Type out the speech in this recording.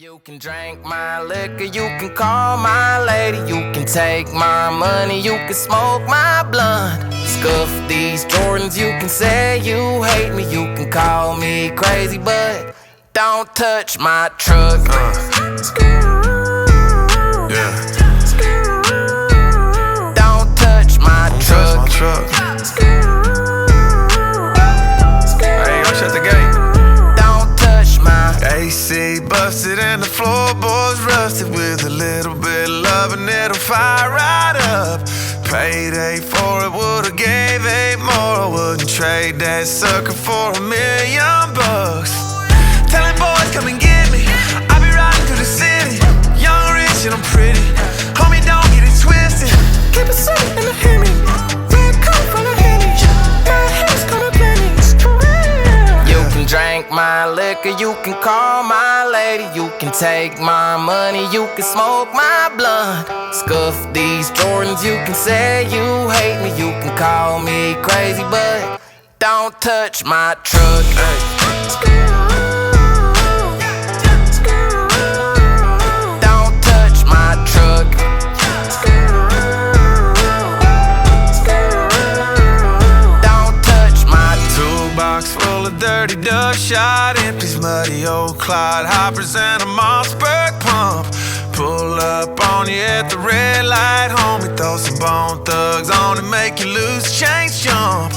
You can drink my liquor, you can call my lady, you can take my money, you can smoke my blunt. Scuff these Jordans, you can say you hate me, you can call me crazy, but don't touch my truck. Yeah. Don't touch my truck. Hey, go shut the gate. Don't touch my AC busted and the floorboards rusted. With a little bit of love and it'll fire right up. Payday for it, would've gave 8 more. I wouldn't trade that sucker for $1 million. Telling boys come and get me, I be riding through the city. Young, rich, and I'm pretty. Homie, don't get it twisted. Keep it safe in the Hemi. Red coat from the Henny. My head's gonna plenty. You can drink my liquor, you can call my lady, you can take my money, you can smoke my blunt. Scuff these Jordans, you can say you hate me, you can call me crazy, but don't touch my truck. Don't touch my truck. Don't touch my Toolbox full of dirty duck shot, empties muddy old Clyde hoppers and a Mossberg pump. Pull up on you at the red light, homie, throw some Bone Thugs on and make you lose change jump.